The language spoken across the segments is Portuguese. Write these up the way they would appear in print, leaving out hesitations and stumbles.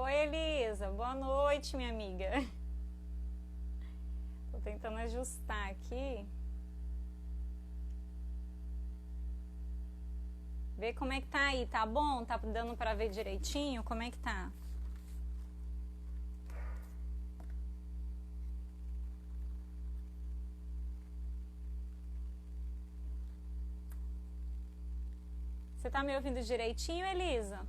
Oi, Elisa. Boa noite, minha amiga. Tô tentando ajustar aqui. Ver como é que tá aí, tá bom? Tá dando pra ver direitinho? Como é que tá? Você tá me ouvindo direitinho, Elisa?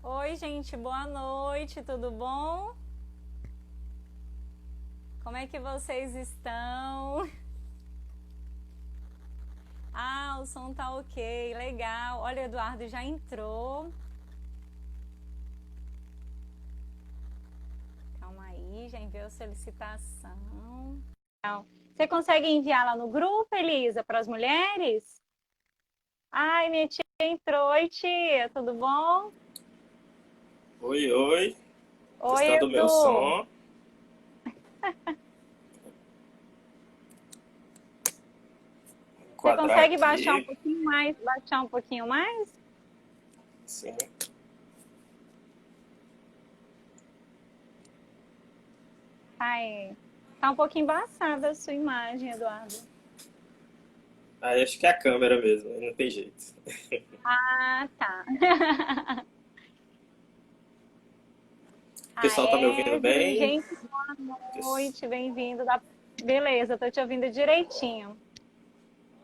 Oi, gente, boa noite, tudo bom? Como é que vocês estão? Ah, o som tá ok, legal. Olha, o Eduardo já entrou. Calma aí, já enviou a solicitação. Você consegue enviar lá no grupo, Elisa, para as mulheres? Ai, minha tia entrou. Oi, tia, tudo bom? Oi, oi. Oi, Testando o meu Edu. som. Você Enquadrar consegue baixar um aqui. pouquinho mais? Baixar um pouquinho mais? Sim. Ai, tá um pouquinho embaçada a sua imagem, Eduardo. Aí acho que é a câmera mesmo, aí não tem jeito. Ah, tá. O Ah, pessoal tá me ouvindo Evelyn, bem? gente, boa noite, bem-vindo. Beleza, tô te ouvindo direitinho.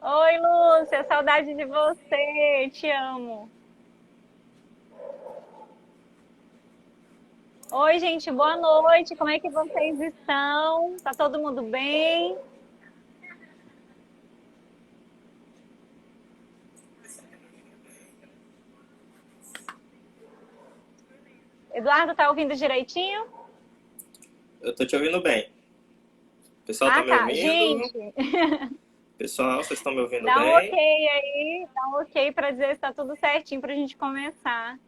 Oi, Lúcia, saudade de você, te amo. Oi, gente, boa noite, como é que vocês estão? Tá todo mundo bem? Eduardo, tá ouvindo direitinho? Eu tô te ouvindo bem. O pessoal tá Ah, me tá. ouvindo? Gente, Pessoal, vocês estão me ouvindo dá um ok bem? aí, dá um ok para dizer se tá tudo certinho pra gente começar.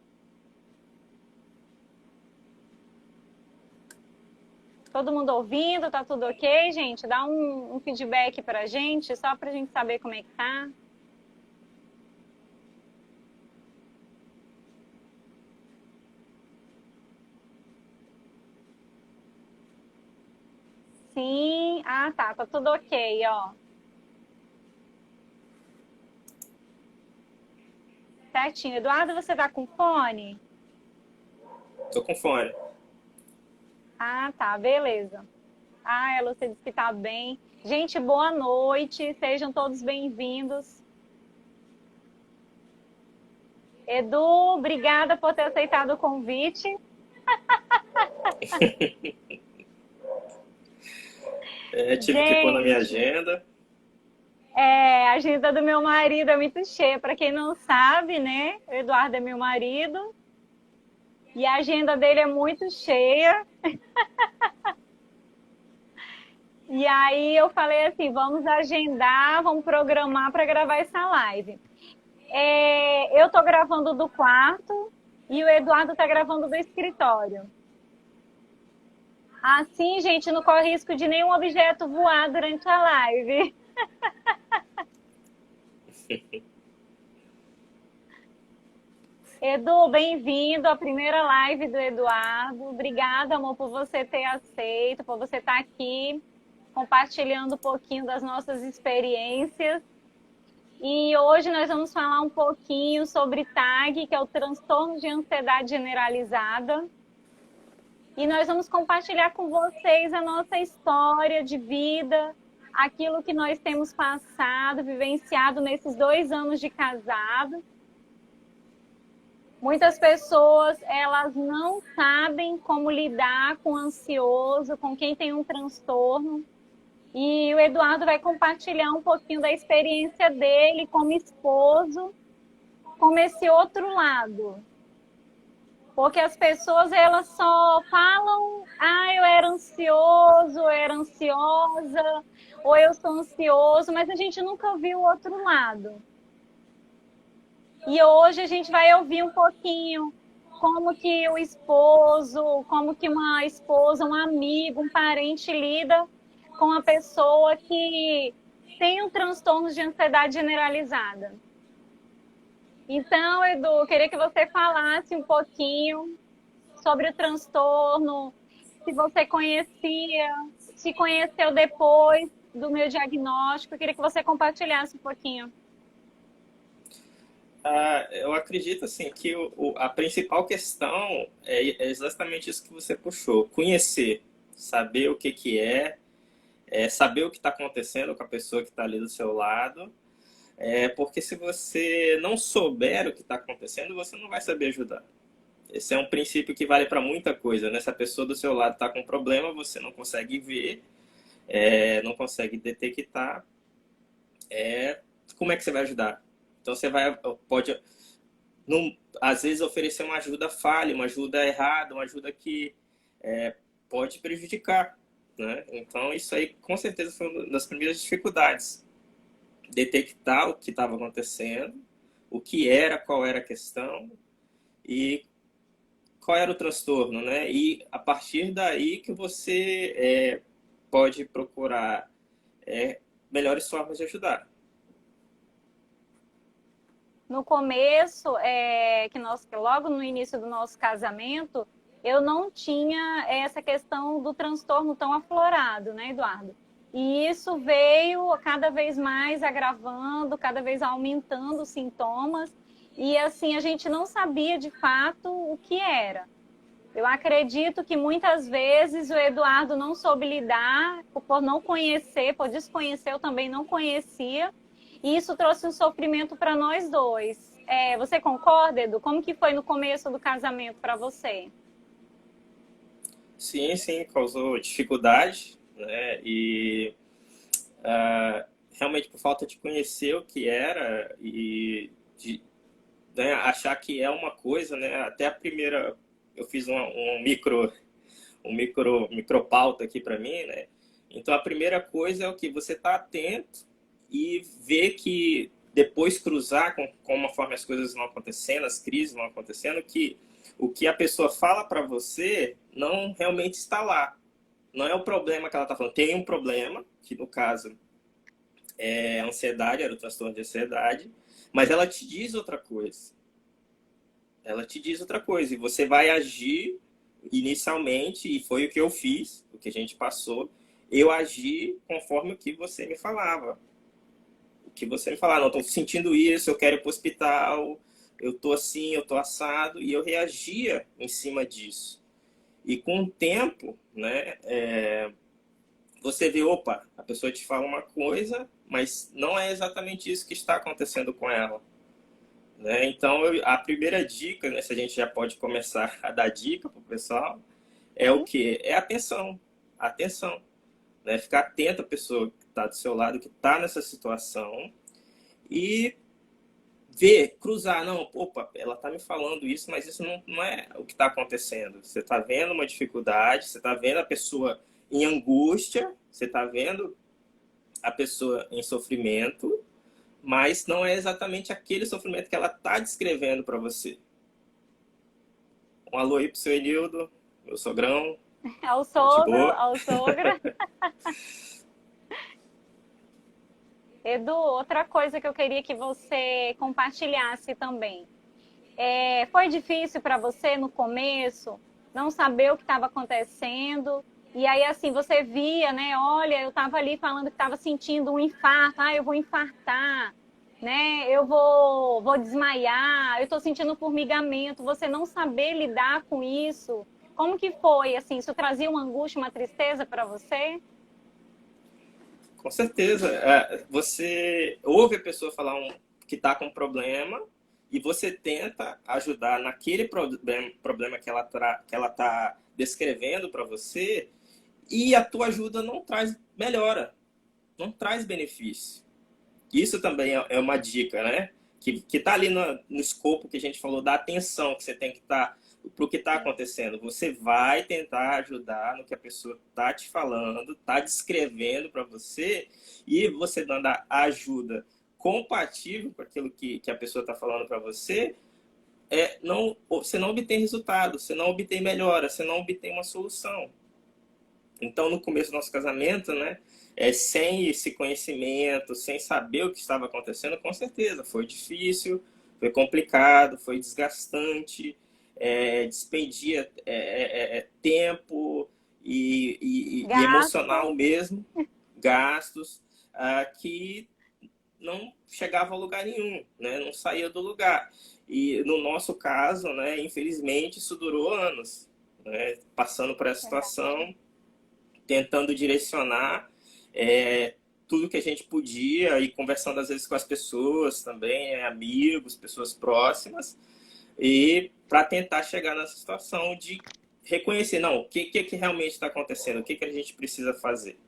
Todo mundo ouvindo, tá tudo ok, gente? Dá um feedback pra gente, só pra gente saber como é que tá. Sim, ah, tá tudo ok, ó. Certinho. Eduardo, você tá com fone? Tô com fone. Ah, tá, beleza. Ah, a Lúcia disse que tá bem. Gente, boa noite, sejam todos bem-vindos. Edu, obrigada por ter aceitado o convite. É, tive que pôr na minha Gente, agenda. a agenda do meu marido é muito cheia. Para quem não sabe, né? O Eduardo é meu marido e a agenda dele é muito cheia. E aí eu falei assim, vamos agendar, vamos programar para gravar essa live. Eu estou gravando do quarto e o Eduardo está gravando do escritório. Assim, gente, não corre risco de nenhum objeto voar durante a live. Edu, bem-vindo à primeira live do Eduardo. Obrigada, amor, por você ter aceito, por você estar aqui compartilhando um pouquinho das nossas experiências. E hoje nós vamos falar um pouquinho sobre TAG, que é o transtorno de ansiedade generalizada. E nós vamos compartilhar com vocês a nossa história de vida, aquilo que nós temos passado, vivenciado nesses 2 anos de casado. Muitas pessoas, elas não sabem como lidar com o ansioso, com quem tem um transtorno. E o Eduardo vai compartilhar um pouquinho da experiência dele como esposo, como esse outro lado. Porque as pessoas, elas só falam, eu era ansioso, eu era ansiosa, ou eu sou ansioso, mas a gente nunca viu o outro lado. E hoje a gente vai ouvir um pouquinho como que o esposo, como que uma esposa, um amigo, um parente lida com uma pessoa que tem um transtorno de ansiedade generalizada. Então, Edu, eu queria que você falasse um pouquinho sobre o transtorno, se você conhecia, se conheceu depois do meu diagnóstico. Eu queria que você compartilhasse um pouquinho. Eu acredito assim que a principal questão é exatamente isso que você puxou. Conhecer, saber o que que saber o que está acontecendo com a pessoa que está ali do seu lado. Porque se você não souber o que está acontecendo, você não vai saber ajudar. Esse é um princípio que vale para muita coisa, né? Se a pessoa do seu lado está com problema, você não consegue ver, não consegue detectar, como é que você vai ajudar? Então você pode, não, às vezes, oferecer uma ajuda falha, uma ajuda errada, uma ajuda que pode prejudicar, né? Então isso aí com certeza foi uma das primeiras dificuldades. Detectar o que estava acontecendo, o que era, qual era a questão e qual era o transtorno, né? E a partir daí que você pode procurar melhores formas de ajudar. No começo, logo no início do nosso casamento, eu não tinha essa questão do transtorno tão aflorado, né, Eduardo? E isso veio cada vez mais agravando, cada vez aumentando os sintomas. E assim, a gente não sabia de fato o que era. Eu acredito que muitas vezes o Eduardo não soube lidar, por não conhecer, por desconhecer, eu também não conhecia. E isso trouxe um sofrimento para nós dois. Você concorda, Edu? Como que foi no começo do casamento para você? Sim, sim, causou dificuldade, né? E realmente por falta de conhecer o que era e de, né, achar que é uma coisa, né? Até a primeira, eu fiz micro pauta aqui para mim, né? Então a primeira coisa é o que você está atento e ver que depois cruzar com uma forma as coisas vão acontecendo, as crises vão acontecendo, que o que a pessoa fala para você não realmente está lá. Não é o problema que ela está falando. Tem um problema, que no caso é a ansiedade, era o transtorno de ansiedade, mas ela te diz outra coisa. Ela te diz outra coisa e você vai agir inicialmente, e foi o que eu fiz, o que a gente passou, eu agi conforme o que você me falava. O que você me falava, não, estou sentindo isso, eu quero ir para o hospital, eu estou assim, eu estou assado, e eu reagia em cima disso. E com o tempo, né, você vê, opa, a pessoa te fala uma coisa, mas não é exatamente isso que está acontecendo com ela. Né? Então, a primeira dica, né, se a gente já pode começar a dar dica para o pessoal, é o quê? É atenção. Atenção. Né? Ficar atento à pessoa que está do seu lado, que está nessa situação, e ver, cruzar. Não, opa, ela está me falando isso, mas isso não é o que está acontecendo. Você está vendo uma dificuldade, você está vendo a pessoa em angústia, você está vendo a pessoa em sofrimento, mas não é exatamente aquele sofrimento que ela está descrevendo para você. Um alô aí pro seu Enildo, meu sogrão, Ao gente sogro, boa. ao sogra. Edu, outra coisa que eu queria que você compartilhasse também. Foi difícil para você no começo não saber o que estava acontecendo? E aí, assim, você via, né? Olha, eu estava ali falando que estava sentindo um infarto. Ah, eu vou infartar, né? Eu vou desmaiar. Eu estou sentindo formigamento. Você não saber lidar com isso. Como que foi, assim? Isso trazia uma angústia, uma tristeza para você? Com certeza. Você ouve a pessoa falar que está com um problema e você tenta ajudar naquele problema que ela está descrevendo para você, e a tua ajuda não traz melhora, não traz benefício. Isso também é uma dica, né? Que tá ali no escopo que a gente falou da atenção que você tem que estar para o que está acontecendo. Você vai tentar ajudar no que a pessoa está te falando, está descrevendo para você, e você dando a ajuda compatível com aquilo que a pessoa está falando para você, você não obtém resultado, você não obtém melhora, você não obtém uma solução. Então, no começo do nosso casamento, né, sem esse conhecimento, sem saber o que estava acontecendo, com certeza, foi difícil, foi complicado, foi desgastante, despendia tempo e Gasto. emocional mesmo, gastos, que não chegava a lugar nenhum, né, não saía do lugar. E no nosso caso, né, infelizmente, isso durou anos, né, passando por essa situação, tentando direcionar tudo que a gente podia e conversando às vezes com as pessoas também, amigos, pessoas próximas, e para tentar chegar nessa situação de reconhecer, não, o que realmente está acontecendo, o que a gente precisa fazer.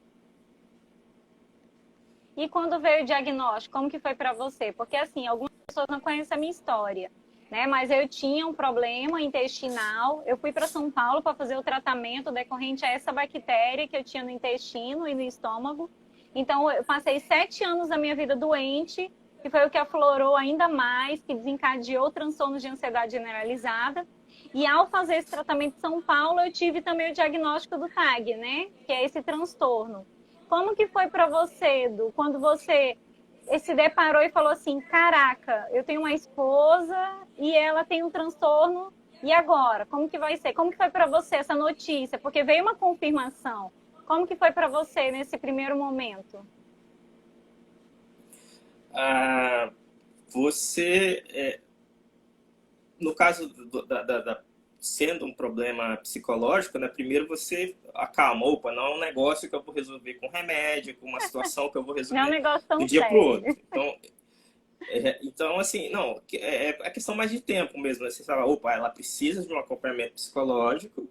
E quando veio o diagnóstico, como que foi para você? Porque assim, algumas pessoas não conhecem a minha história, né? Mas eu tinha um problema intestinal. Eu fui para São Paulo para fazer o tratamento decorrente a essa bactéria que eu tinha no intestino e no estômago. Então, eu passei 7 anos da minha vida doente, que foi o que aflorou ainda mais, que desencadeou transtornos de ansiedade generalizada. E ao fazer esse tratamento em São Paulo, eu tive também o diagnóstico do TAG, né? Que é esse transtorno. Como que foi para você, Edu, quando você se deparou e falou assim, caraca, eu tenho uma esposa e ela tem um transtorno, e agora? Como que vai ser? Como que foi para você essa notícia? Porque veio uma confirmação. Como que foi para você nesse primeiro momento? Você, no caso sendo um problema psicológico, né, primeiro você acalma, opa, não é um negócio que eu vou resolver com remédio, com uma situação que eu vou Não é um resolver negócio do tão dia para o outro. sério. Então, assim, não, é questão mais de tempo mesmo. Né? Você fala, opa, ela precisa de um acompanhamento psicológico,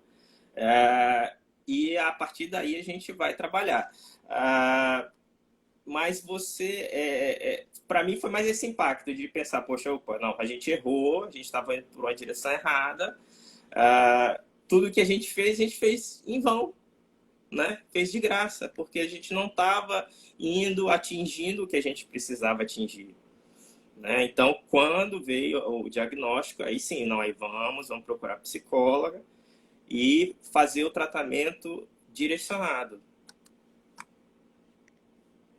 e a partir daí a gente vai trabalhar. Mas para mim foi mais esse impacto de pensar, poxa, opa, não, a gente errou, a gente estava indo por uma direção errada, tudo que a gente fez em vão, né? Fez de graça, porque a gente não estava atingindo o que a gente precisava atingir. Né? Então, quando veio o diagnóstico, aí sim, não, aí vamos procurar psicóloga e fazer o tratamento direcionado.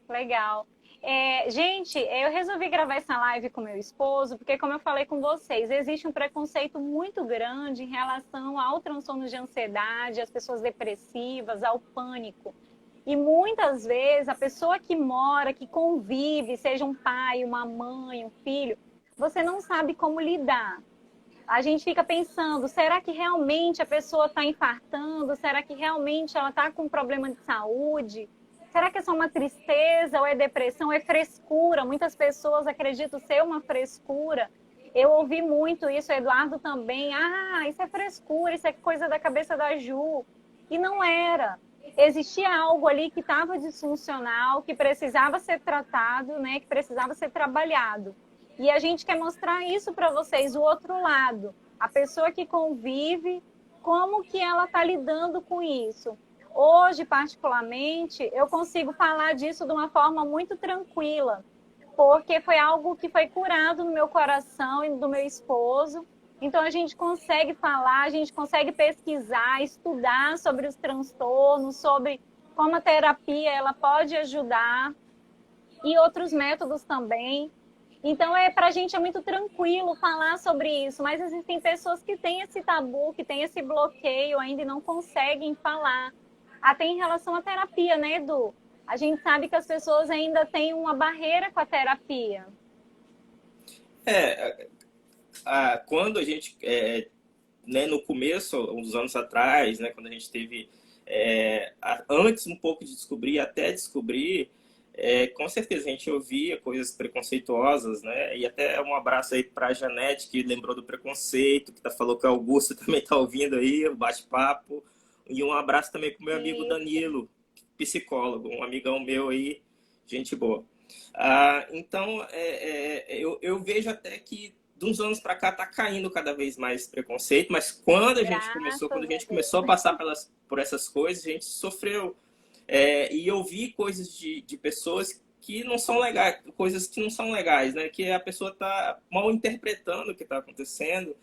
Legal. Gente, eu resolvi gravar essa live com meu esposo, porque como eu falei com vocês, existe um preconceito muito grande em relação ao transtorno de ansiedade, às pessoas depressivas, ao pânico. E muitas vezes a pessoa que mora, que convive, seja um pai, uma mãe, um filho, você não sabe como lidar. A gente fica pensando, será que realmente a pessoa está infartando? Será que realmente ela está com um problema de saúde? Será que é só uma tristeza, ou é depressão, ou é frescura? Muitas pessoas acreditam ser uma frescura. Eu ouvi muito isso, o Eduardo também. Ah, isso é frescura, isso é coisa da cabeça da Ju. E não era. Existia algo ali que estava disfuncional, que precisava ser tratado, né? Que precisava ser trabalhado. E a gente quer mostrar isso para vocês, o outro lado. A pessoa que convive, como que ela está lidando com isso. Hoje, particularmente, eu consigo falar disso de uma forma muito tranquila, porque foi algo que foi curado no meu coração e do meu esposo. Então, a gente consegue falar, a gente consegue pesquisar, estudar sobre os transtornos, sobre como a terapia ela pode ajudar e outros métodos também. Então, para a gente é muito tranquilo falar sobre isso, mas existem pessoas que têm esse tabu, que têm esse bloqueio ainda e não conseguem falar. Até em relação à terapia, né, Edu? A gente sabe que as pessoas ainda têm uma barreira com a terapia. Quando a gente, né, no começo, uns anos atrás, né, quando a gente teve, antes um pouco de descobrir, até descobrir, com certeza a gente ouvia coisas preconceituosas, né? E até um abraço aí para a Janete, que lembrou do preconceito, que falou que o Augusto também está ouvindo aí, o bate-papo. E um abraço também para o meu amigo Danilo, psicólogo, um amigão meu aí, gente boa. Então, eu vejo até que de uns anos para cá está caindo cada vez mais preconceito, mas quando a gente começou a passar por essas coisas, a gente sofreu. E eu vi coisas de pessoas que não são legais, coisas que não são legais, né? Que a pessoa está mal interpretando o que está acontecendo.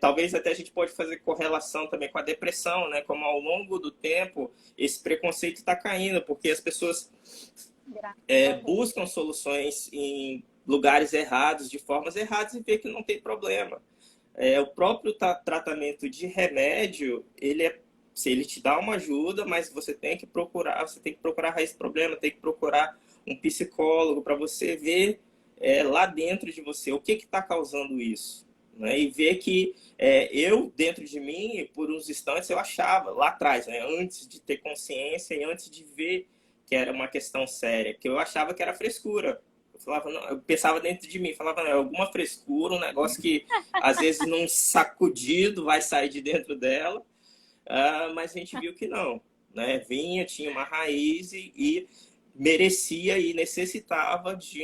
Talvez até a gente pode fazer correlação também com a depressão, né? Como ao longo do tempo esse preconceito está caindo, porque as pessoas buscam soluções em lugares errados, de formas erradas, e vê que não tem problema. O próprio tratamento de remédio, se ele te dá uma ajuda, mas você tem que procurar a raiz do problema, tem que procurar um psicólogo para você ver lá dentro de você o que está causando isso. Né? E ver que eu, dentro de mim, por uns instantes, eu achava, lá atrás, né? Antes de ter consciência e antes de ver que era uma questão séria, que eu achava que era frescura. Eu pensava dentro de mim, falava, não, é alguma frescura, um negócio que às vezes num sacudido vai sair de dentro dela, mas a gente viu que não, né? Tinha uma raiz e merecia e necessitava de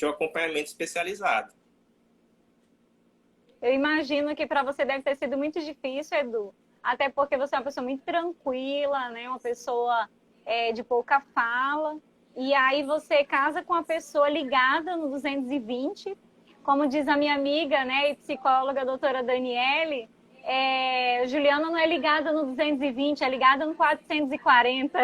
um acompanhamento especializado. Eu imagino que para você deve ter sido muito difícil, Edu, até porque você é uma pessoa muito tranquila, né? Uma pessoa de pouca fala. E aí você casa com uma pessoa ligada no 220, como diz a minha amiga, né, e psicóloga, a doutora Daniele, Juliana não é ligada no 220, é ligada no 440.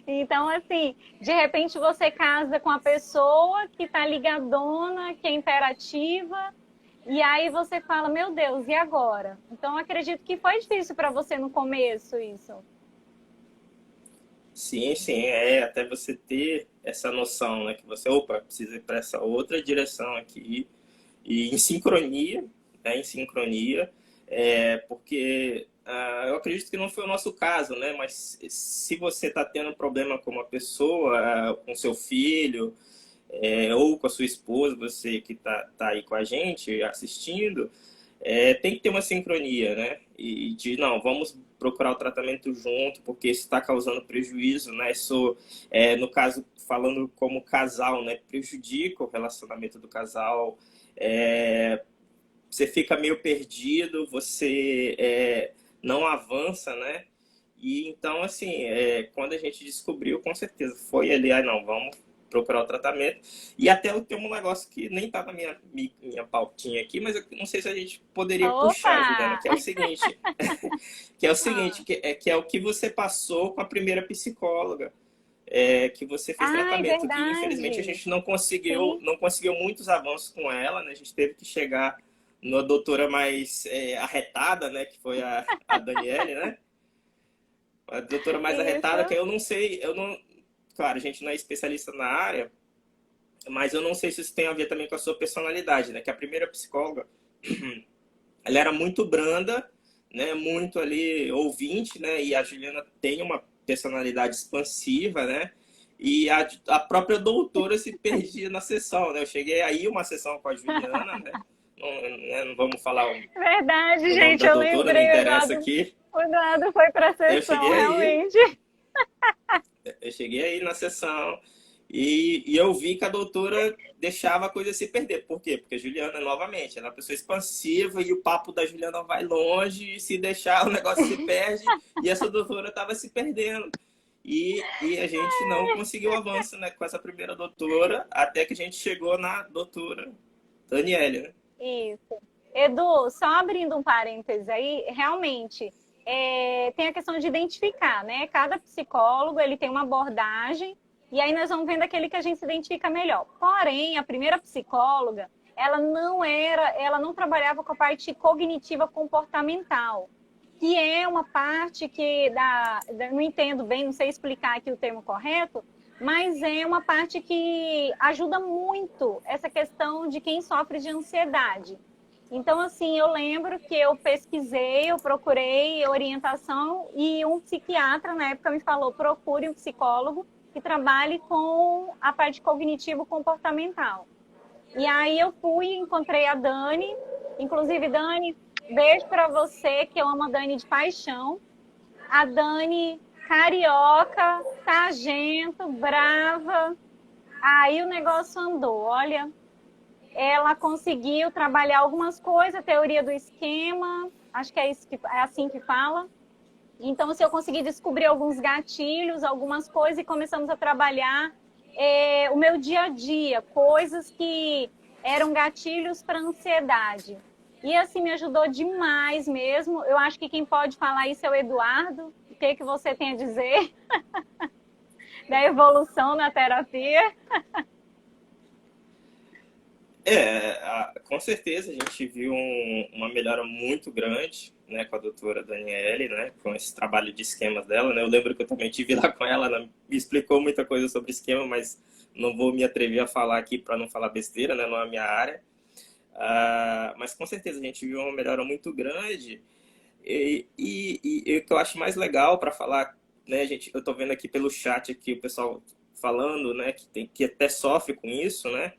Então, assim, de repente você casa com a pessoa que está ligadona, que é imperativa, e aí você fala, meu Deus, e agora? Então, acredito que foi difícil para você no começo isso. Sim, sim, até você ter essa noção, né, que você, precisa ir para essa outra direção aqui, e em sincronia, né, porque eu acredito que não foi o nosso caso, né, mas se você está tendo problema com uma pessoa, com seu filho, ou com a sua esposa, você que tá aí com a gente assistindo, tem que ter uma sincronia, né? E não, vamos procurar o tratamento junto, porque isso está causando prejuízo, né? Isso, no caso, falando como casal, né? Prejudica o relacionamento do casal, você fica meio perdido, você não avança, né? E então, assim, quando a gente descobriu, com certeza, foi ali, não, vamos procurar o tratamento. E até eu tenho um negócio que nem tá na minha pautinha aqui, mas eu não sei se a gente poderia puxar, Juliana, que é o seguinte, que é o que você passou com a primeira psicóloga, que você fez tratamento, que infelizmente a gente não conseguiu muitos avanços com ela, né? A gente teve que chegar numa doutora mais arretada, né? Que foi a Daniele, né? A doutora mais arretada, que eu não sei, claro, a gente não é especialista na área, mas eu não sei se isso tem a ver também com a sua personalidade, né? Que a primeira psicóloga, ela era muito branda, né? Muito ali ouvinte, né? E a Juliana tem uma personalidade expansiva, né? E a própria doutora se perdia na sessão, né? Eu cheguei aí uma sessão com a Juliana, né? Não vamos falar Verdade, o gente, nome da eu doutora, lembrei. não interessa aqui. O Eduardo foi para a sessão, realmente. Eu cheguei aí na sessão e eu vi que a doutora deixava a coisa se perder. Por quê? Porque a Juliana, novamente, ela é uma pessoa expansiva e o papo da Juliana vai longe, e se deixar o negócio se perde, e essa doutora estava se perdendo. E a gente não conseguiu avanço, né, com essa primeira doutora, até que a gente chegou na doutora Daniele, né? Isso. Edu, só abrindo um parênteses aí, realmente, tem a questão de identificar, né? Cada psicólogo, ele tem uma abordagem, e aí nós vamos vendo aquele que a gente se identifica melhor. Porém, a primeira psicóloga, ela não trabalhava com a parte cognitiva comportamental, que é uma parte que não entendo bem, não sei explicar aqui o termo correto, mas é uma parte que ajuda muito essa questão de quem sofre de ansiedade. Então, assim, eu lembro que eu pesquisei, eu procurei orientação e um psiquiatra, na época, me falou, procure um psicólogo que trabalhe com a parte cognitivo-comportamental. E aí eu fui, encontrei a Dani, inclusive, Dani, beijo para você, que eu amo a Dani de paixão. A Dani, carioca, sargento, brava. Aí o negócio andou, olha. Ela conseguiu trabalhar algumas coisas, teoria do esquema, acho que é assim que fala. Então, se eu conseguir descobrir alguns gatilhos, algumas coisas, e começamos a trabalhar o meu dia a dia, coisas que eram gatilhos para ansiedade. E assim, me ajudou demais mesmo. Eu acho que quem pode falar isso é o Eduardo. O que você tem a dizer da evolução na terapia? Com certeza a gente viu uma melhora muito grande, né, com a doutora Daniele, né, com esse trabalho de esquemas dela, né. Eu lembro que eu também estive lá com ela, ela me explicou muita coisa sobre esquema, mas não vou me atrever a falar aqui para não falar besteira, né, não é a minha área. Mas com certeza a gente viu uma melhora muito grande, e o que eu acho mais legal para falar, né, gente, eu estou vendo aqui pelo chat aqui o pessoal falando, né, que até sofre com isso, né,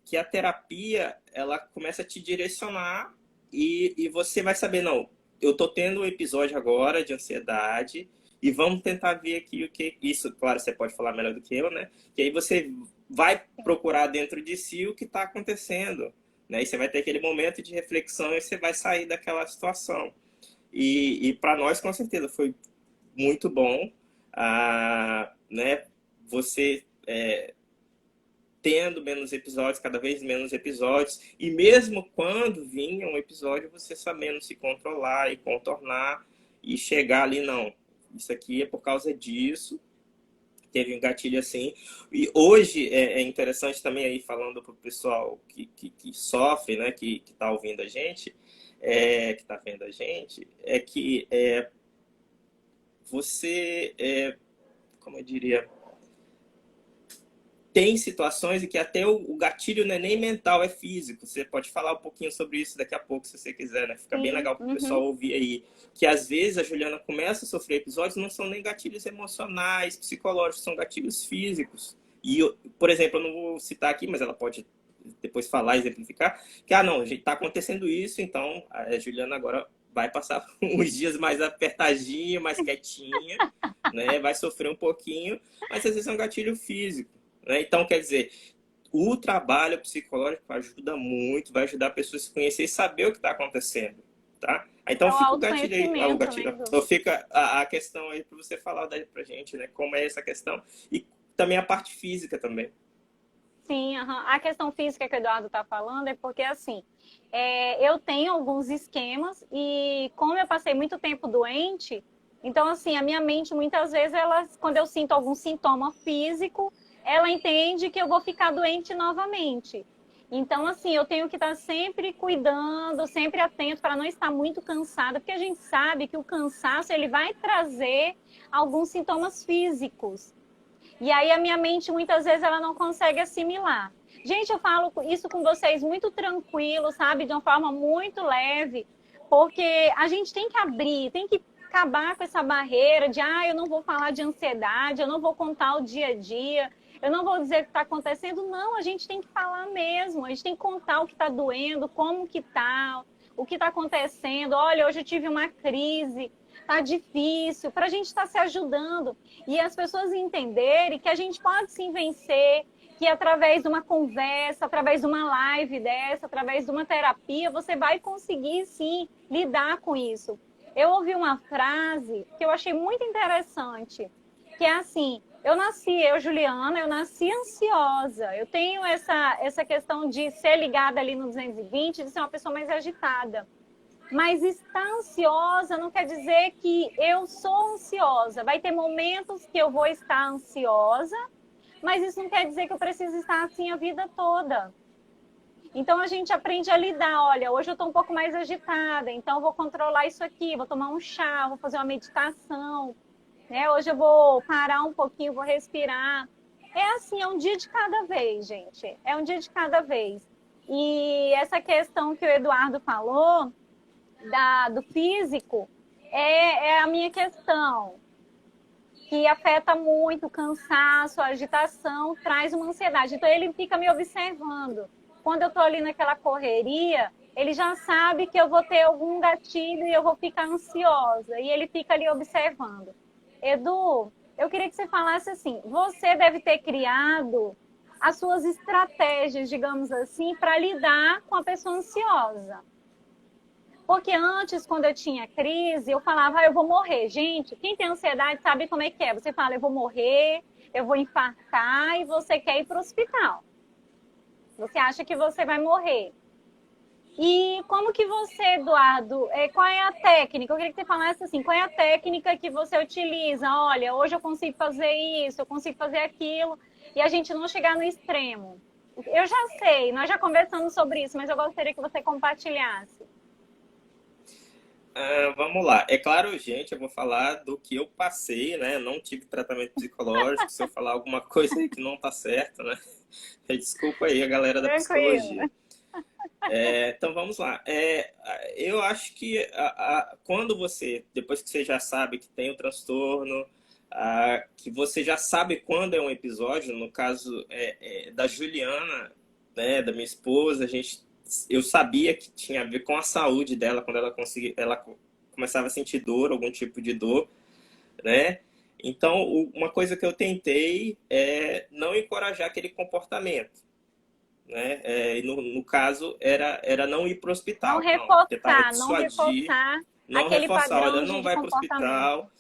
que a terapia ela começa a te direcionar e você vai saber, não, eu tô tendo um episódio agora de ansiedade e vamos tentar ver aqui o que isso, claro, você pode falar melhor do que eu, né? Que aí você vai procurar dentro de si o que está acontecendo, né? E você vai ter aquele momento de reflexão e você vai sair daquela situação. E para nós, com certeza, foi muito bom, né? Você tendo menos episódios, cada vez menos episódios, e mesmo quando vinha um episódio, você sabendo se controlar e contornar e chegar ali, não, isso aqui é por causa disso, teve um gatilho assim. E hoje é interessante também aí, falando para o pessoal que sofre, né, que está ouvindo a gente, que está vendo a gente, que você, como eu diria, tem situações em que até o gatilho não é nem mental, é físico. Você pode falar um pouquinho sobre isso daqui a pouco, se você quiser, né? Fica bem legal para o pessoal ouvir aí. Que às vezes a Juliana começa a sofrer episódios, não são nem gatilhos emocionais, psicológicos, são gatilhos físicos. E, por exemplo, eu não vou citar aqui, mas ela pode depois falar, exemplificar, que, não, está acontecendo isso, então a Juliana agora vai passar uns dias mais apertadinha, mais quietinha, né? Vai sofrer um pouquinho, mas às vezes é um gatilho físico. Então, quer dizer, o trabalho psicológico ajuda muito, vai ajudar a pessoa a se conhecer e saber o que está acontecendo, tá? Então, fica o gatilho aí, fica a questão aí para você falar daí pra gente, né? Como é essa questão e também a parte física também. Sim, a questão física que o Eduardo está falando é porque, assim, eu tenho alguns esquemas e como eu passei muito tempo doente, então, assim, a minha mente, muitas vezes, quando eu sinto algum sintoma físico, ela entende que eu vou ficar doente novamente. Então, assim, eu tenho que estar sempre cuidando, sempre atento para não estar muito cansada, porque a gente sabe que o cansaço ele vai trazer alguns sintomas físicos. E aí a minha mente, muitas vezes, ela não consegue assimilar. Gente, eu falo isso com vocês muito tranquilo, sabe? De uma forma muito leve, porque a gente tem que abrir, tem que acabar com essa barreira de, eu não vou falar de ansiedade, eu não vou contar o dia a dia, eu não vou dizer o que está acontecendo. Não, a gente tem que falar mesmo, a gente tem que contar o que está doendo, como que está, o que está acontecendo. Olha, hoje eu tive uma crise, tá difícil, para a gente estar se ajudando. E as pessoas entenderem que a gente pode sim vencer, que através de uma conversa, através de uma live dessa, através de uma terapia, você vai conseguir sim lidar com isso. Eu ouvi uma frase que eu achei muito interessante, que é assim, Juliana, eu nasci ansiosa. Eu tenho essa questão de ser ligada ali no 220, de ser uma pessoa mais agitada. Mas estar ansiosa não quer dizer que eu sou ansiosa. Vai ter momentos que eu vou estar ansiosa, mas isso não quer dizer que eu preciso estar assim a vida toda. Então a gente aprende a lidar. Olha, hoje eu estou um pouco mais agitada, então eu vou controlar isso aqui, vou tomar um chá, vou fazer uma meditação. Hoje eu vou parar um pouquinho, vou respirar. É assim, é um dia de cada vez, gente. É um dia de cada vez. E essa questão que o Eduardo falou, do físico, é a minha questão, que afeta muito o cansaço, a agitação, traz uma ansiedade. Então, ele fica me observando. Quando eu estou ali naquela correria, ele já sabe que eu vou ter algum gatilho e eu vou ficar ansiosa. E ele fica ali observando. Edu, eu queria que você falasse assim, você deve ter criado as suas estratégias, digamos assim, para lidar com a pessoa ansiosa. Porque antes, quando eu tinha crise, eu falava, eu vou morrer. Gente, quem tem ansiedade sabe como é que é. Você fala, eu vou morrer, eu vou infartar, e você quer ir para o hospital. Você acha que você vai morrer. E como que você, Eduardo, qual é a técnica? Eu queria que você falasse assim, qual é a técnica que você utiliza? Olha, hoje eu consigo fazer isso, eu consigo fazer aquilo, e a gente não chegar no extremo. Eu já sei, nós já conversamos sobre isso, mas eu gostaria que você compartilhasse. Vamos lá. É claro, gente, eu vou falar do que eu passei, né? Eu não tive tratamento psicológico. Se eu falar alguma coisa aí que não tá certo, né? Desculpa aí a galera da psicologia. Tranquilo. Então vamos lá. Eu acho que quando você, depois que você já sabe que tem o transtorno, que você já sabe quando é um episódio, no caso da Juliana, né, da minha esposa, eu sabia que tinha a ver com a saúde dela, quando ela começava a sentir dor, algum tipo de dor, né? Então, uma coisa que eu tentei é não encorajar aquele comportamento, né? No caso, era não ir para o Não hospital. Não, tentava reforçar, não dissuadir, reforçar não aquele reforçar, olha, padrão não de vai para o comportamento. hospital,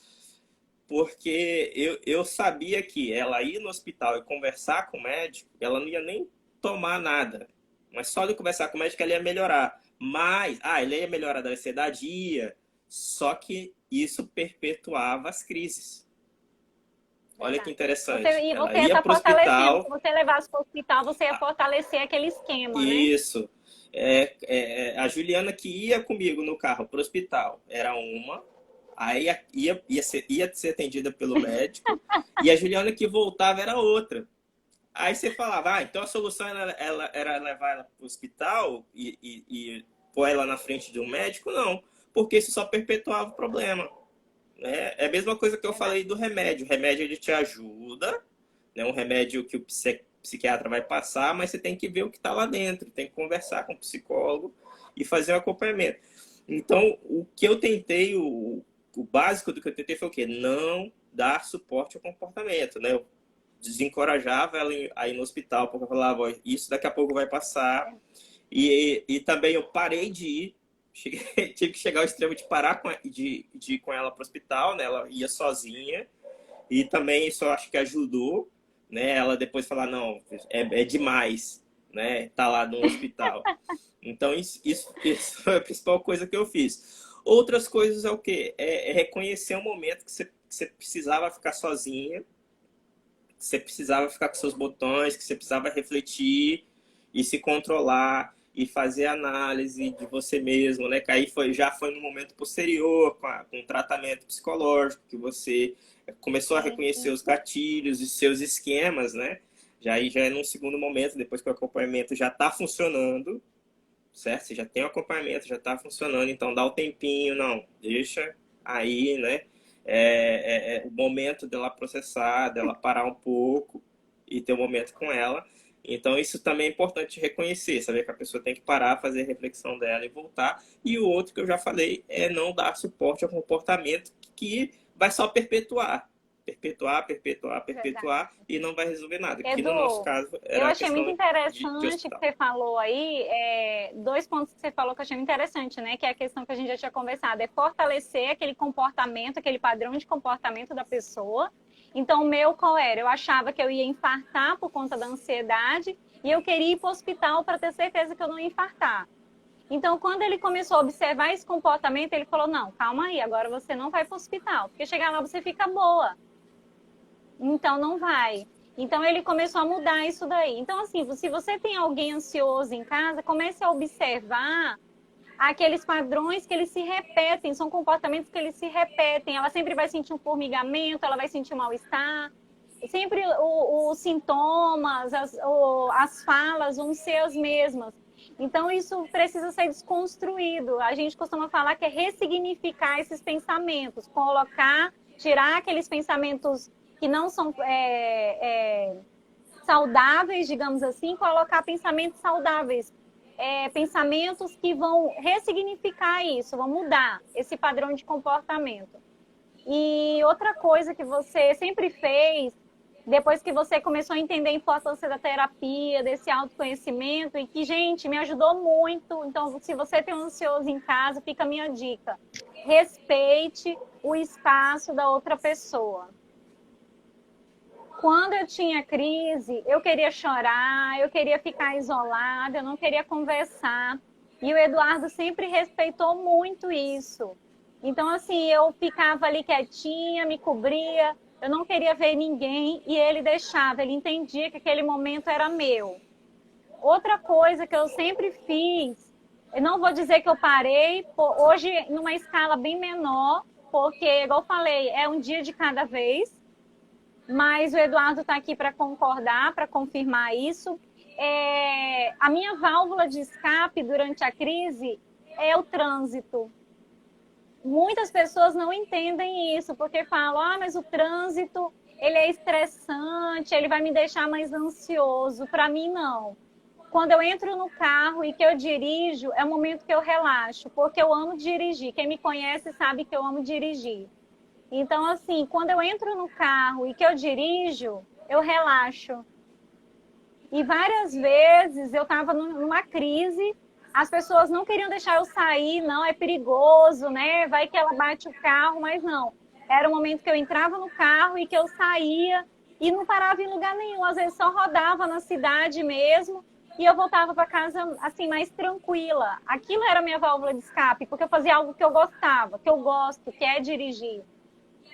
porque eu sabia que ela ir no hospital e conversar com o médico, ela não ia nem tomar nada. Mas só de conversar com o médico ela ia melhorar. Mas, ele ia melhorar da ansiedade? Ia. Só que isso perpetuava as crises. Olha que Verdade. interessante. E Ela você ia ia estar para o fortalecendo. Se hospital. você levasse para o hospital, você ia fortalecer aquele esquema, né? Isso. A Juliana que ia comigo no carro para o hospital era uma, aí ia ser atendida pelo médico, e a Juliana que voltava era outra. Aí você falava, então a solução era levar ela para o hospital e pôr ela na frente de um médico? Não, porque isso só perpetuava o problema. Né? É a mesma coisa que eu falei do remédio. O remédio ele te ajuda, né? Um remédio que o psiquiatra vai passar, mas você tem que ver o que está lá dentro, tem que conversar com o psicólogo e fazer o acompanhamento. Então, o que eu tentei, o básico do que eu tentei foi o quê? Não dar suporte ao comportamento, né? Eu desencorajava ela a ir no hospital, porque eu falava, isso daqui a pouco vai passar. E também eu parei de ir, tive que chegar ao extremo de parar de ir com ela para o hospital, né? Ela ia sozinha, e também isso eu acho que ajudou, né? Ela depois falar, não, é demais, né? Tá lá no hospital. Então, isso foi a principal coisa que eu fiz. Outras coisas é o quê? É reconhecer o momento que você precisava ficar sozinha, que você precisava ficar com seus botões, que você precisava refletir e se controlar e fazer análise de você mesmo, né? Que aí já foi no momento posterior, com o tratamento psicológico, que você começou a reconhecer os gatilhos e seus esquemas, né? Aí já é num segundo momento, depois que o acompanhamento já está funcionando, certo? Você já tem o acompanhamento, já está funcionando, então dá o tempinho, não, deixa aí, né? O momento dela processar, dela parar um pouco e ter um momento com ela. Então, isso também é importante reconhecer, saber que a pessoa tem que parar, fazer a reflexão dela e voltar. E o outro que eu já falei é não dar suporte ao comportamento que vai só perpetuar. Perpetuar e não vai resolver nada. Que no nosso Edu, caso eu era a achei muito questão de interessante que hospital. você falou aí, dois pontos que você falou que eu achei muito interessante, né? Que é a questão que a gente já tinha conversado, é fortalecer aquele comportamento, aquele padrão de comportamento da pessoa. Então, o meu qual era? Eu achava que eu ia infartar por conta da ansiedade e eu queria ir para o hospital para ter certeza que eu não ia infartar. Então, quando ele começou a observar esse comportamento, ele falou, não, calma aí, agora você não vai para o hospital, porque chegar lá você fica boa. Então, não vai. Então, ele começou a mudar isso daí. Então, assim, se você tem alguém ansioso em casa, comece a observar aqueles padrões que eles se repetem, são comportamentos que eles se repetem. Ela sempre vai sentir um formigamento, ela vai sentir um mal-estar. Sempre os sintomas, as falas vão ser as mesmas. Então, isso precisa ser desconstruído. A gente costuma falar que é ressignificar esses pensamentos, tirar aqueles pensamentos que não são saudáveis, digamos assim, colocar pensamentos saudáveis. Pensamentos que vão ressignificar isso, vão mudar esse padrão de comportamento. E outra coisa que você sempre fez depois que você começou a entender a importância da terapia, desse autoconhecimento, e que, gente, me ajudou muito. Então, se você tem um ansioso em casa, fica a minha dica. Respeite o espaço da outra pessoa. Quando eu tinha crise, eu queria chorar, eu queria ficar isolada, eu não queria conversar. E o Eduardo sempre respeitou muito isso. Então, assim, eu ficava ali quietinha, me cobria, eu não queria ver ninguém e ele deixava, ele entendia que aquele momento era meu. Outra coisa que eu sempre fiz, eu não vou dizer que eu parei, hoje numa escala bem menor, porque, igual eu falei, é um dia de cada vez, mas o Eduardo está aqui para concordar, para confirmar isso. A minha válvula de escape durante a crise é o trânsito. Muitas pessoas não entendem isso, porque falam, mas o trânsito ele é estressante, ele vai me deixar mais ansioso. Para mim, não. Quando eu entro no carro e que eu dirijo, é o momento que eu relaxo, porque eu amo dirigir. Quem me conhece sabe que eu amo dirigir. Então, assim, quando eu entro no carro e que eu dirijo, eu relaxo. E várias vezes eu estava numa crise, as pessoas não queriam deixar eu sair, não, é perigoso, né? Vai que ela bate o carro, mas não. Era o momento que eu entrava no carro e que eu saía e não parava em lugar nenhum. Às vezes só rodava na cidade mesmo e eu voltava para casa assim mais tranquila. Aquilo era a minha válvula de escape, porque eu fazia algo que eu gostava, que eu gosto, que é dirigir.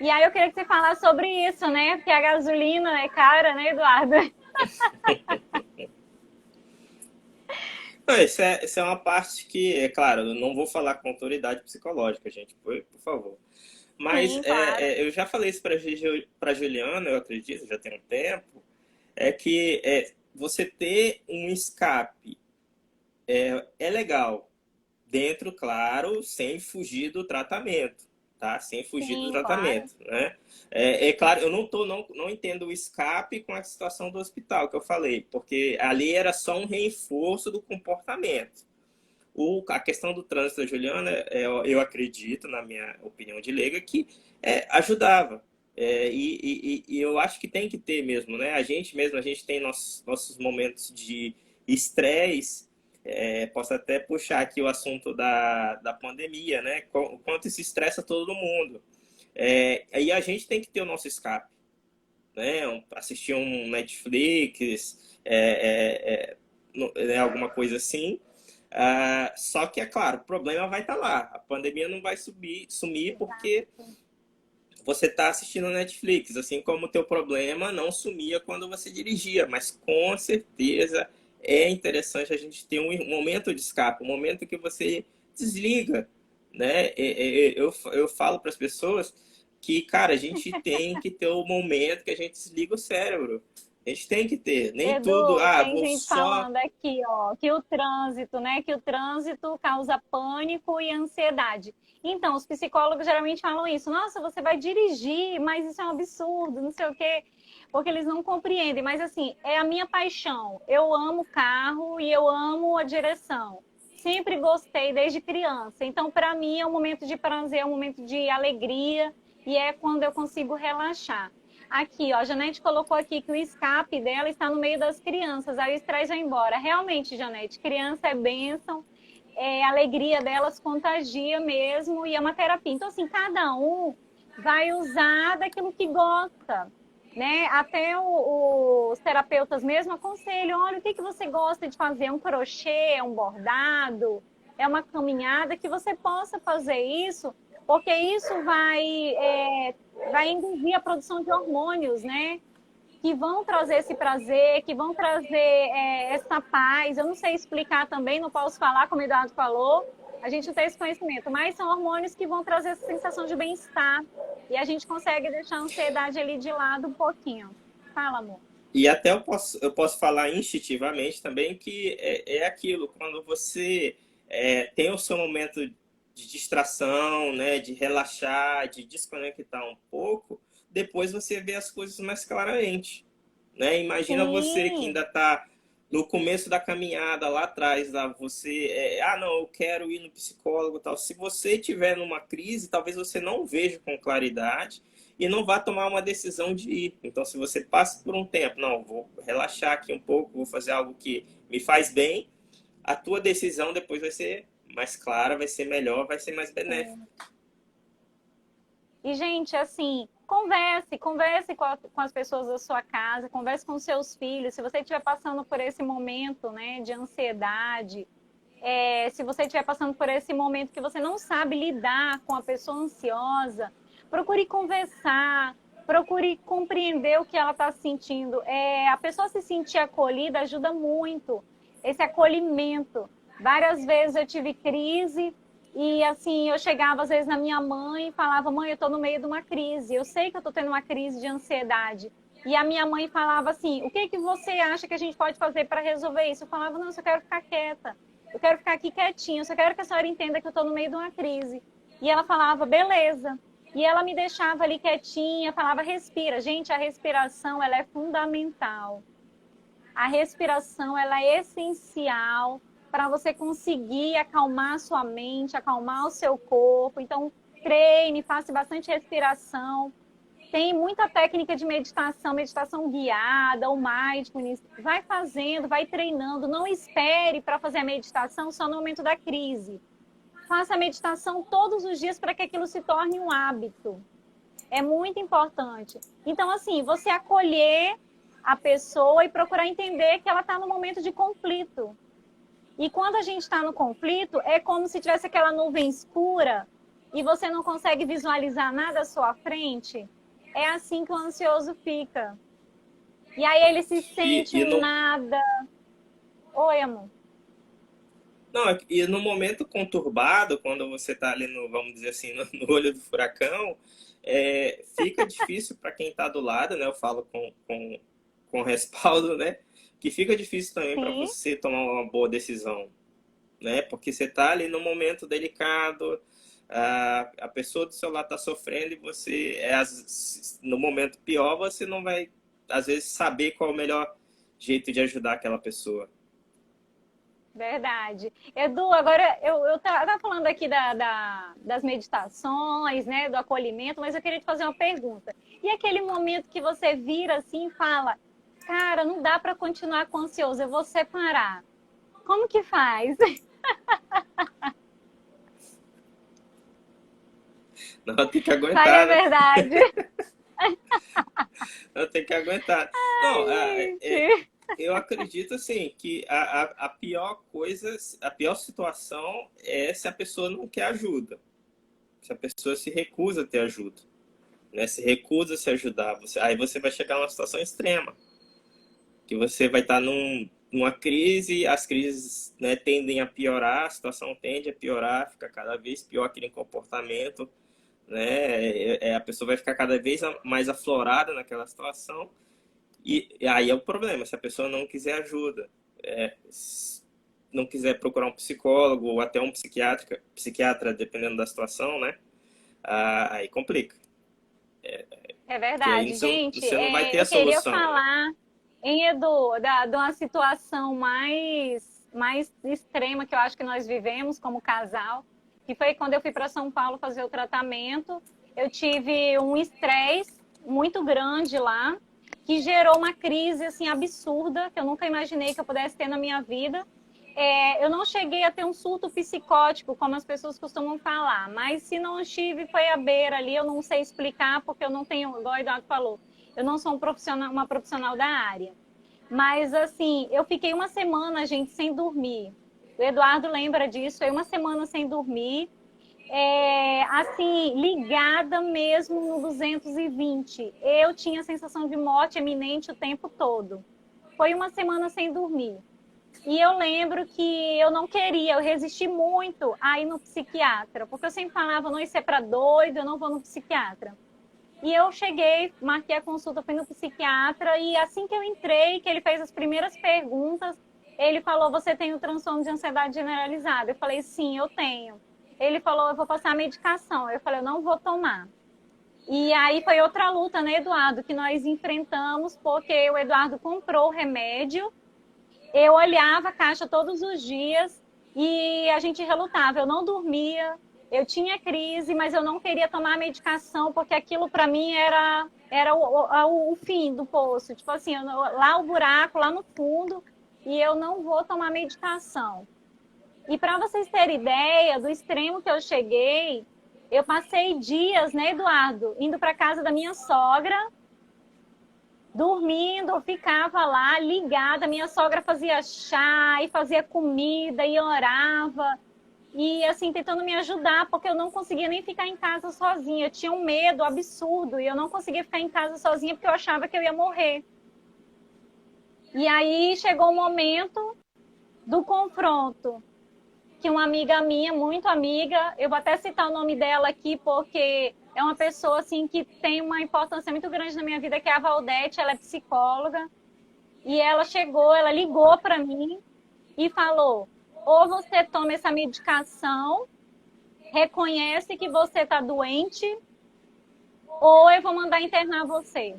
E aí eu queria que você falasse sobre isso, né? Porque a gasolina é cara, né, Eduardo? Não, isso é uma parte que, é claro, eu não vou falar com autoridade psicológica, gente, por favor. Mas Sim, claro. eu já falei isso para Juliana, eu acredito, já tem um tempo, que você ter um escape é legal, dentro, claro, sem fugir do tratamento, tá? Sem fugir do Sim, claro. tratamento, né? Claro, eu não entendo o escape com a situação do hospital que eu falei, porque ali era só um reforço do comportamento. A questão do trânsito da Juliana, eu acredito, na minha opinião de leiga, que ajudava. E eu acho que tem que ter mesmo, né? A gente tem nossos momentos de estresse. Posso até puxar aqui o assunto da pandemia, né? O quanto isso estressa todo mundo. Aí a gente tem que ter o nosso escape, né? Assistir um Netflix, alguma coisa assim. Só que, é claro, o problema vai estar lá. A pandemia não vai sumir porque Exato. você está assistindo Netflix, assim como o teu problema não sumia quando você dirigia, mas com certeza é interessante a gente ter um momento de escape, um momento que você desliga, né? Eu falo para as pessoas que, cara, a gente tem que ter o momento que a gente desliga o cérebro. A gente tem que ter, nem tudo, Edu, tem vou gente só. falando aqui, ó, que o trânsito, né, que o trânsito causa pânico e ansiedade. Então, os psicólogos geralmente falam isso. Nossa, você vai dirigir, mas isso é um absurdo, não sei o quê, porque eles não compreendem. Mas, assim, é a minha paixão. Eu amo carro e eu amo a direção. Sempre gostei desde criança. Então, para mim, é um momento de prazer, é um momento de alegria e é quando eu consigo relaxar. Aqui, ó, a Janete colocou aqui que o escape dela está no meio das crianças, aí o estresse vai embora. Realmente, Janete, criança é bênção, a alegria delas contagia mesmo e é uma terapia. Então, assim, cada um vai usar daquilo que gosta, né? Até os terapeutas mesmo aconselham, olha, o que você gosta de fazer? Um crochê, é um bordado, é uma caminhada, que você possa fazer isso, porque isso vai induzir a produção de hormônios, né? Que vão trazer esse prazer, que vão trazer essa paz. Eu não sei explicar também, não posso falar, como o Eduardo falou, a gente não tem esse conhecimento, mas são hormônios que vão trazer essa sensação de bem-estar. E a gente consegue deixar a ansiedade ali de lado um pouquinho. Fala, amor. E até eu posso falar instintivamente também que é aquilo, quando você tem o seu momento de distração, né, de relaxar, de desconectar um pouco, depois você vê as coisas mais claramente, né? Imagina você que Sim, ainda está no começo da caminhada lá atrás, lá, você, não, eu quero ir no psicólogo e tal. Se você tiver numa crise, talvez você não veja com claridade e não vá tomar uma decisão de ir. Então, se você passa por um tempo, não, vou relaxar aqui um pouco, vou fazer algo que me faz bem, a tua decisão depois vai ser mais clara, vai ser melhor, vai ser mais benéfica. E, gente, assim, converse com as pessoas da sua casa, converse com seus filhos. Se você estiver passando por esse momento, né, de ansiedade, se você estiver passando por esse momento que você não sabe lidar com a pessoa ansiosa, procure conversar, procure compreender o que ela está sentindo. A pessoa se sentir acolhida ajuda muito, esse acolhimento. Várias vezes eu tive crise e, assim, eu chegava às vezes na minha mãe e falava, mãe, eu estou no meio de uma crise, eu sei que eu estou tendo uma crise de ansiedade. E a minha mãe falava assim, o que você acha que a gente pode fazer para resolver isso? Eu falava, não, eu só quero ficar quieta. Eu quero ficar aqui quietinha, eu só quero que a senhora entenda que eu estou no meio de uma crise. E ela falava, beleza. E ela me deixava ali quietinha, falava, respira. Gente, a respiração, ela é fundamental. A respiração, ela é essencial para você conseguir acalmar a sua mente, acalmar o seu corpo. Então, treine, faça bastante respiração. Tem muita técnica de meditação, meditação guiada, ou mindfulness. Vai fazendo, vai treinando. Não espere para fazer a meditação só no momento da crise. Faça a meditação todos os dias para que aquilo se torne um hábito. É muito importante. Então, assim, você acolher a pessoa e procurar entender que ela está no momento de conflito. E quando a gente está no conflito, é como se tivesse aquela nuvem escura e você não consegue visualizar nada à sua frente. É assim que o ansioso fica. E aí ele se sente E no, nada. Oi, amor. não, e no momento conturbado, quando você está ali no, vamos dizer assim, no olho do furacão, fica difícil para quem está do lado, né? Eu falo com respaldo, né? Que fica difícil também para Sim. você tomar uma boa decisão, né? Porque você está ali num momento delicado, a pessoa do seu lado está sofrendo e você, no momento pior, você não vai, às vezes, saber qual é o melhor jeito de ajudar aquela pessoa. Verdade. Edu, agora eu tava falando aqui das meditações, né, do acolhimento, mas eu queria te fazer uma pergunta. E aquele momento que você vira assim e fala, cara, não dá para continuar com ansioso, eu vou separar. Como que faz? Não, tem que Fale a aguentar, né? verdade. Não, tem que aguentar. Não, Gente. eu acredito assim que a pior coisa, a pior situação é se a pessoa não quer ajuda, se a pessoa se recusa a ter ajuda, né? Se recusa a se ajudar, aí você vai chegar numa situação extrema, que você vai estar numa crise, as crises, né, tendem a piorar, a situação tende a piorar, fica cada vez pior aquele comportamento, né? A pessoa vai ficar cada vez mais aflorada naquela situação. E aí é o problema, se a pessoa não quiser ajuda, não quiser procurar um psicólogo ou até um psiquiatra, dependendo da situação, né? Aí complica. É E aí verdade. Gente, você não vai ter a eu queria solução, né? falar, em Edu, de uma situação mais extrema que eu acho que nós vivemos como casal, que foi quando eu fui para São Paulo fazer o tratamento. Eu tive um estresse muito grande lá, que gerou uma crise assim, absurda, que eu nunca imaginei que eu pudesse ter na minha vida. Eu não cheguei a ter um surto psicótico, como as pessoas costumam falar, mas se não estive, foi à beira ali, eu não sei explicar, porque eu não tenho, igual o Eduardo falou, eu não sou uma profissional da área. Mas, assim, eu fiquei uma semana, gente, sem dormir. O Eduardo lembra disso, foi uma semana sem dormir, assim, ligada mesmo no 220. Eu tinha a sensação de morte iminente o tempo todo. Foi uma semana sem dormir. E eu lembro que eu não queria, eu resisti muito a ir no psiquiatra, porque eu sempre falava, não, isso é para doido, eu não vou no psiquiatra. E eu cheguei, marquei a consulta, fui no psiquiatra, e assim que eu entrei, que ele fez as primeiras perguntas, ele falou, você tem o transtorno de ansiedade generalizada? Eu falei, sim, eu tenho. Ele falou, eu vou passar a medicação. Eu falei, eu não vou tomar. E aí foi outra luta, né, Eduardo, que nós enfrentamos, porque o Eduardo comprou o remédio, eu olhava a caixa todos os dias e a gente relutava. Eu não dormia, eu tinha crise, mas eu não queria tomar a medicação, porque aquilo para mim era o fim do poço. Tipo assim, lá o buraco, lá no fundo, e eu não vou tomar medicação. E para vocês terem ideia do extremo que eu cheguei, eu passei dias, né, Eduardo, indo para casa da minha sogra, dormindo, eu ficava lá ligada. Minha sogra fazia chá e fazia comida e orava. E assim, tentando me ajudar, porque eu não conseguia nem ficar em casa sozinha. Eu tinha um medo absurdo e eu não conseguia ficar em casa sozinha porque eu achava que eu ia morrer. E aí chegou o momento do confronto, que uma amiga minha, muito amiga, eu vou até citar o nome dela aqui, porque é uma pessoa assim que tem uma importância muito grande na minha vida, que é a Valdete, ela é psicóloga. E ela chegou, ela ligou para mim e falou: ou você toma essa medicação, reconhece que você está doente, ou eu vou mandar internar você.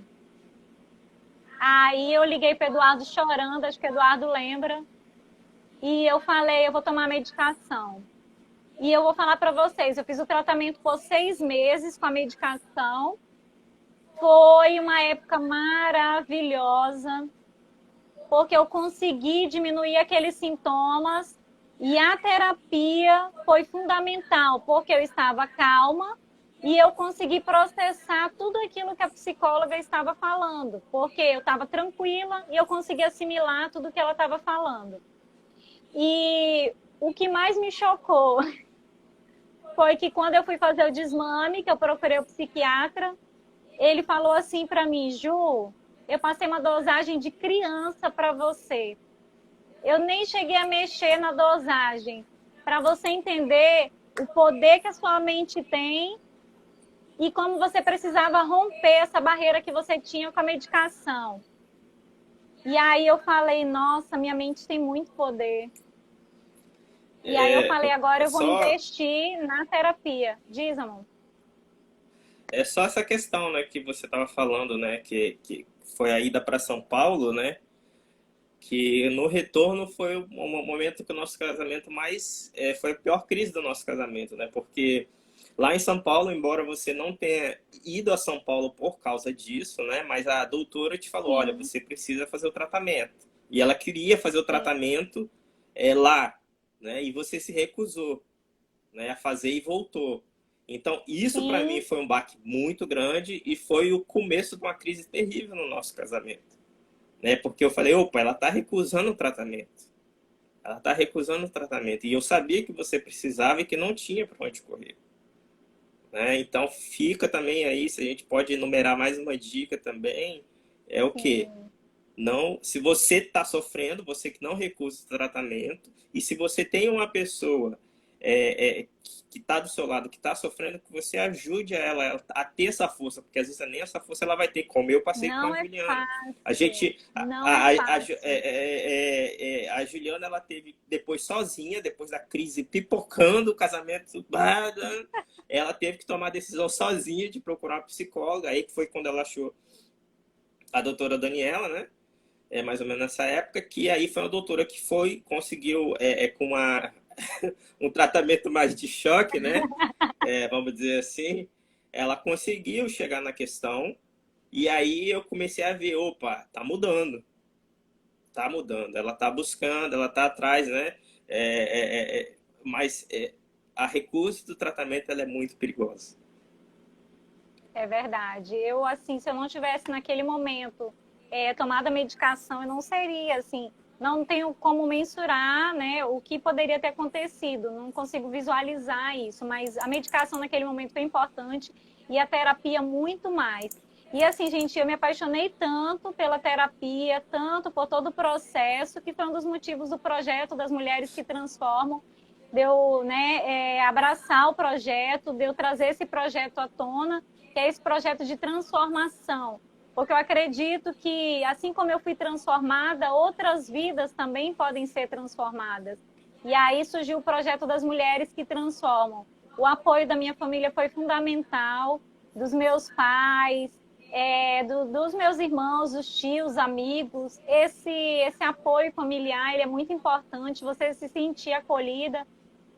Aí eu liguei para o Eduardo chorando, acho que o Eduardo lembra, e eu falei: eu vou tomar medicação. E eu vou falar para vocês, eu fiz o tratamento por 6 meses com a medicação. Foi uma época maravilhosa, porque eu consegui diminuir aqueles sintomas. E a terapia foi fundamental, porque eu estava calma e eu consegui processar tudo aquilo que a psicóloga estava falando, porque eu estava tranquila e eu consegui assimilar tudo que ela estava falando. E o que mais me chocou foi que quando eu fui fazer o desmame, que eu procurei o psiquiatra, ele falou assim para mim: Ju, eu passei uma dosagem de criança para você. Eu nem cheguei a mexer na dosagem, para você entender o poder que a sua mente tem e como você precisava romper essa barreira que você tinha com a medicação. E aí eu falei: nossa, minha mente tem muito poder. E aí eu falei: agora eu vou investir na terapia. Diz, amor. É só essa questão, né, que você estava falando, né, que foi a ida para São Paulo, né, que no retorno foi o momento que o nosso casamento mais foi a pior crise do nosso casamento, né, porque lá em São Paulo, embora você não tenha ido a São Paulo por causa disso, né, mas a doutora te falou: olha, você precisa fazer o tratamento, e ela queria fazer o tratamento lá, né, e você se recusou, né, a fazer e voltou. Então, isso para mim foi um baque muito grande e foi o começo de uma crise terrível no nosso casamento. Né? Porque eu falei: opa, ela está recusando o tratamento. Ela está recusando o tratamento. E eu sabia que você precisava e que não tinha para onde correr. Né? Então, fica também aí, se a gente pode enumerar mais uma dica também, é o quê? Não, se você está sofrendo, você que não recusa o tratamento, e se você tem uma pessoa que está do seu lado, que está sofrendo, que você ajude ela a ter essa força, porque às vezes nem essa força ela vai ter, como eu passei com a Juliana. A gente, a Juliana, ela teve depois sozinha, depois da crise pipocando, o casamento, ela teve que tomar a decisão sozinha de procurar uma psicóloga. Aí que foi quando ela achou a doutora Daniela, né? Mais ou menos nessa época, que aí foi uma doutora que conseguiu com um tratamento mais de choque, né? Vamos dizer assim, ela conseguiu chegar na questão, e aí eu comecei a ver: opa, tá mudando, ela tá buscando, ela tá atrás, né? Mas a recusa do tratamento, ela é muito perigosa. É verdade. Eu, assim, se eu não tivesse naquele momento tomado a medicação, eu não seria, assim, não tenho como mensurar, né, o que poderia ter acontecido, não consigo visualizar isso, mas a medicação naquele momento foi importante e a terapia muito mais. E assim, gente, eu me apaixonei tanto pela terapia, tanto por todo o processo, que foi um dos motivos do projeto das Mulheres que Transformam, de eu, né, abraçar o projeto, de eu trazer esse projeto à tona, que é esse projeto de transformação. Porque eu acredito que, assim como eu fui transformada, outras vidas também podem ser transformadas. E aí surgiu o projeto das Mulheres que Transformam. O apoio da minha família foi fundamental, dos meus pais, dos meus irmãos, dos tios, amigos. Esse apoio familiar, ele é muito importante, você se sentir acolhida,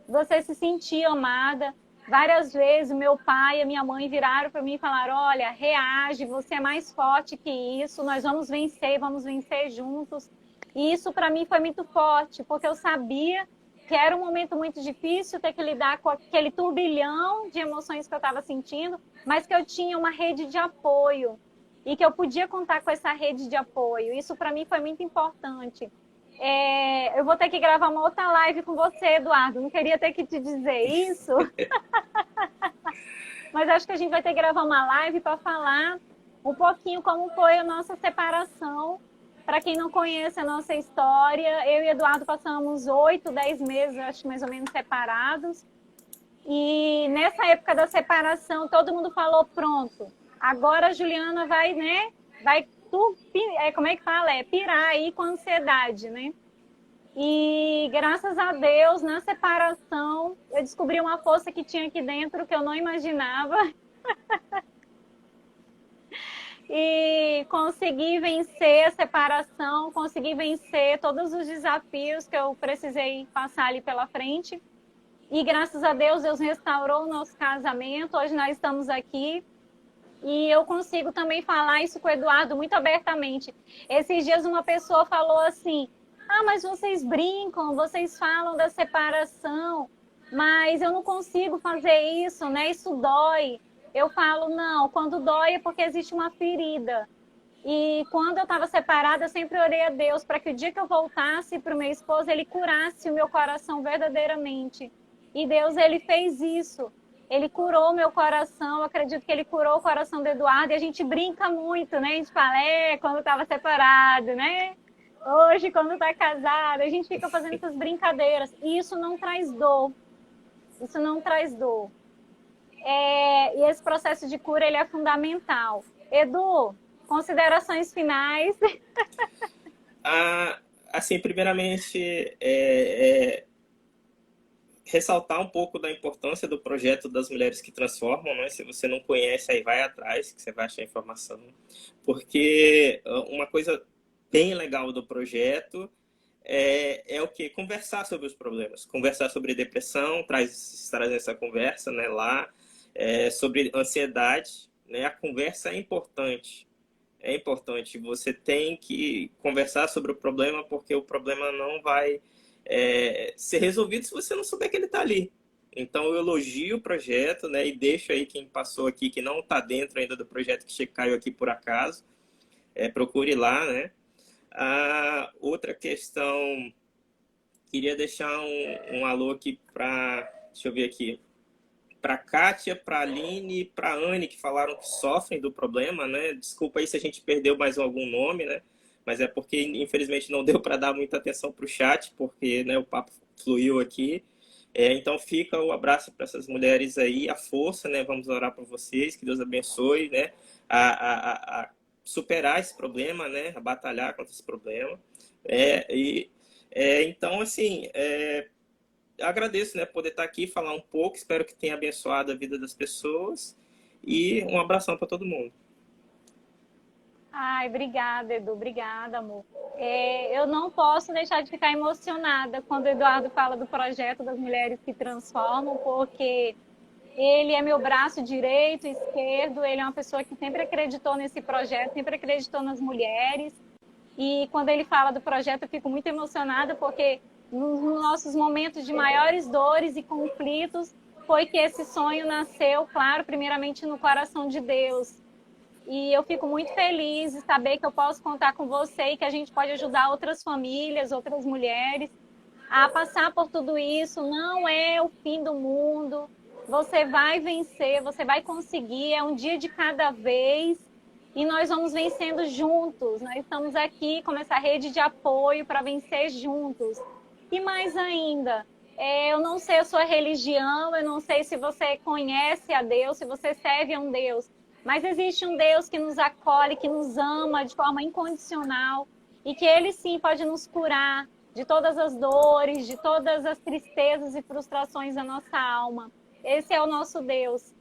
você se sentir amada. Várias vezes, meu pai e a minha mãe viraram para mim e falaram: olha, reage, você é mais forte que isso, nós vamos vencer juntos. E isso para mim foi muito forte, porque eu sabia que era um momento muito difícil, ter que lidar com aquele turbilhão de emoções que eu estava sentindo, mas que eu tinha uma rede de apoio e que eu podia contar com essa rede de apoio. Isso para mim foi muito importante. Eu vou ter que gravar uma outra live com você, Eduardo. Não queria ter que te dizer isso, mas acho que a gente vai ter que gravar uma live para falar um pouquinho como foi a nossa separação. Para quem não conhece a nossa história, eu e Eduardo passamos 8, 10 meses, acho mais ou menos, separados. E nessa época da separação, todo mundo falou: pronto, agora a Juliana vai, né? Como é que fala? Pirar aí com ansiedade, né? E graças a Deus, na separação, eu descobri uma força que tinha aqui dentro que eu não imaginava. E consegui vencer a separação, consegui vencer todos os desafios que eu precisei passar ali pela frente. E graças a Deus, Deus restaurou o nosso casamento. Hoje nós estamos aqui. E eu consigo também falar isso com o Eduardo muito abertamente. Esses dias uma pessoa falou assim: ah, mas vocês brincam, vocês falam da separação, mas eu não consigo fazer isso, né? Isso dói. Eu falo: não, quando dói é porque existe uma ferida. E quando eu estava separada, eu sempre orei a Deus para que o dia que eu voltasse para o meu esposo, ele curasse o meu coração verdadeiramente. E Deus, ele fez isso. Ele curou meu coração, eu acredito que ele curou o coração do Eduardo, e a gente brinca muito, né? A gente fala: quando estava separado, né? Hoje, quando está casado, a gente fica fazendo essas brincadeiras. E isso não traz dor. Isso não traz dor. E esse processo de cura, ele é fundamental. Edu, considerações finais. Assim, primeiramente, ressaltar um pouco da importância do projeto das Mulheres que Transformam, né? Se você não conhece, aí vai atrás, que você vai achar informação. Porque uma coisa bem legal do projeto é o quê? Conversar sobre os problemas. Conversar sobre depressão, traz essa conversa, né, lá. Sobre ansiedade, né? A conversa é importante. É importante. Você tem que conversar sobre o problema, porque o problema não vai ser resolvido se você não souber que ele está ali. Então, eu elogio o projeto, né? E deixo aí quem passou aqui, que não está dentro ainda do projeto, que caiu aqui por acaso, procure lá, né? A outra questão, queria deixar um alô aqui para, deixa eu ver aqui, para a Kátia, para a Aline e para a Anne, que falaram que sofrem do problema, né? Desculpa aí se a gente perdeu mais algum nome, né? Mas é porque, infelizmente, não deu para dar muita atenção para o chat, porque, né, o papo fluiu aqui. Então, fica o abraço para essas mulheres aí, a força, né? Vamos orar para vocês, que Deus abençoe, né? A superar esse problema, né? A batalhar contra esse problema. Então, assim, agradeço, né, poder estar aqui, falar um pouco. Espero que tenha abençoado a vida das pessoas. E um abração para todo mundo. Ai, obrigada, Edu. Obrigada, amor. Eu não posso deixar de ficar emocionada quando o Eduardo fala do projeto das Mulheres que Transformam, porque ele é meu braço direito, esquerdo. Ele é uma pessoa que sempre acreditou nesse projeto, sempre acreditou nas mulheres. E quando ele fala do projeto, eu fico muito emocionada, porque nos nossos momentos de maiores dores e conflitos, foi que esse sonho nasceu, claro, primeiramente no coração de Deus. E eu fico muito feliz de saber que eu posso contar com você e que a gente pode ajudar outras famílias, outras mulheres a passar por tudo isso. Não é o fim do mundo. Você vai vencer, você vai conseguir. É um dia de cada vez e nós vamos vencendo juntos. Nós estamos aqui com essa rede de apoio para vencer juntos. E mais ainda, eu não sei a sua religião, eu não sei se você conhece a Deus, se você serve a um Deus. Mas existe um Deus que nos acolhe, que nos ama de forma incondicional e que Ele sim pode nos curar de todas as dores, de todas as tristezas e frustrações da nossa alma. Esse é o nosso Deus.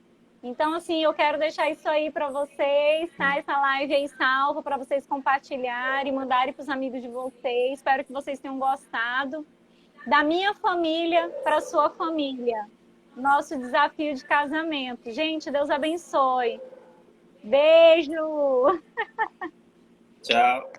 Então, assim, eu quero deixar isso aí para vocês, tá? Essa live aí salva para vocês compartilharem, mandarem para os amigos de vocês. Espero que vocês tenham gostado. Da minha família para a sua família. nosso desafio de casamento. Gente, Deus abençoe. Beijo! Tchau.